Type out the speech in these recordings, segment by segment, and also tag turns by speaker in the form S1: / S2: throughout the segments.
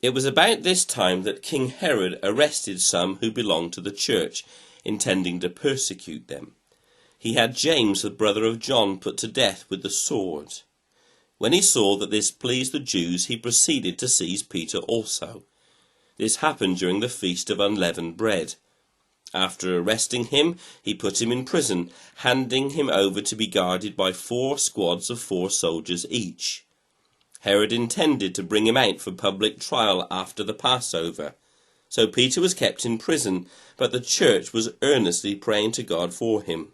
S1: It was about this time that King Herod arrested some who belonged to the church, intending to persecute them. He had James, the brother of John, put to death with the sword. When he saw that this pleased the Jews, he proceeded to seize Peter also. This happened during the feast of unleavened bread. After arresting him, he put him in prison, handing him over to be guarded by 4 squads of 4 soldiers each. Herod intended to bring him out for public trial after the Passover. So Peter was kept in prison, but the church was earnestly praying to God for him.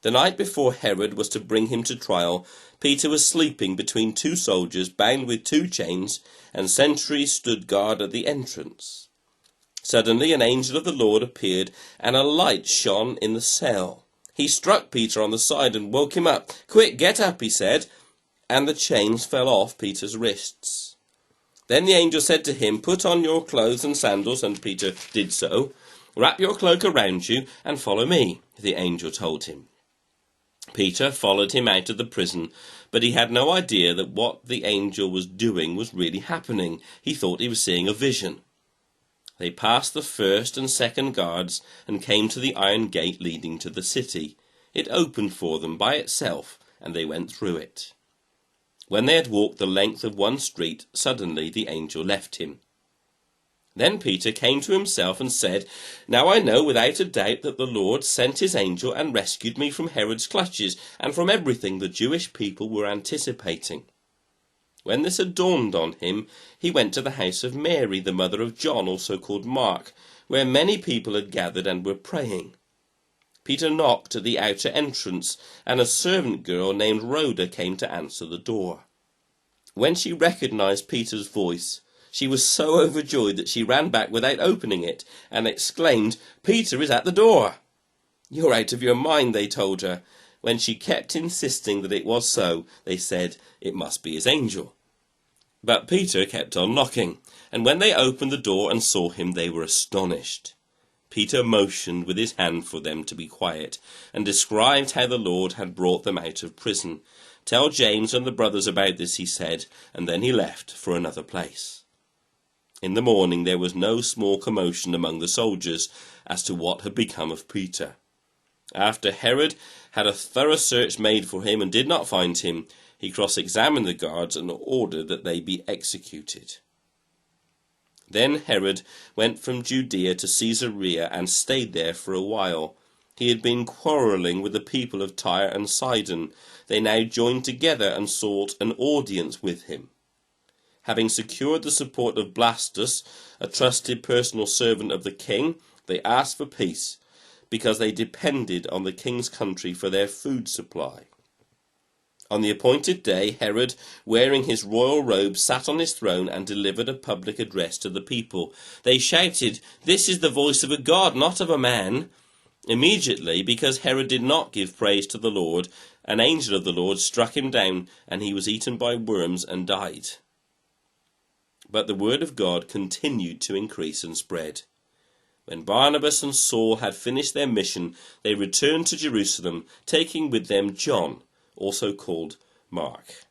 S1: The night before Herod was to bring him to trial, Peter was sleeping between 2 soldiers bound with 2 chains, and sentries stood guard at the entrance. Suddenly an angel of the Lord appeared, and a light shone in the cell. He struck Peter on the side and woke him up. "Quick, get up," he said, and the chains fell off Peter's wrists. Then the angel said to him, "Put on your clothes and sandals," and Peter did so. "Wrap your cloak around you and follow me," the angel told him. Peter followed him out of the prison, but he had no idea that what the angel was doing was really happening. He thought he was seeing a vision. They passed the 1st and 2nd guards and came to the iron gate leading to the city. It opened for them by itself, and they went through it. When they had walked the length of one street, suddenly the angel left him. Then Peter came to himself and said, "Now I know without a doubt that the Lord sent his angel and rescued me from Herod's clutches and from everything the Jewish people were anticipating." When this had dawned on him, he went to the house of Mary, the mother of John, also called Mark, where many people had gathered and were praying. Peter knocked at the outer entrance, and a servant girl named Rhoda came to answer the door. When she recognized Peter's voice, she was so overjoyed that she ran back without opening it and exclaimed, "Peter is at the door." "You're out of your mind," they told her. When she kept insisting that it was so, they said it must be his angel. But Peter kept on knocking, and when they opened the door and saw him, they were astonished. Peter motioned with his hand for them to be quiet, and described how the Lord had brought them out of prison. "Tell James and the brothers about this," he said, and then he left for another place. In the morning there was no small commotion among the soldiers as to what had become of Peter. After Herod had a thorough search made for him and did not find him, he cross-examined the guards and ordered that they be executed. Then Herod went from Judea to Caesarea and stayed there for a while. He had been quarrelling with the people of Tyre and Sidon. They now joined together and sought an audience with him. Having secured the support of Blastus, a trusted personal servant of the king, they asked for peace, because they depended on the king's country for their food supply. On the appointed day, Herod, wearing his royal robe, sat on his throne and delivered a public address to the people. They shouted, "This is the voice of a god, not of a man." Immediately, because Herod did not give praise to the Lord, an angel of the Lord struck him down, and he was eaten by worms and died. But the word of God continued to increase and spread. When Barnabas and Saul had finished their mission, they returned to Jerusalem, taking with them John, also called Mark.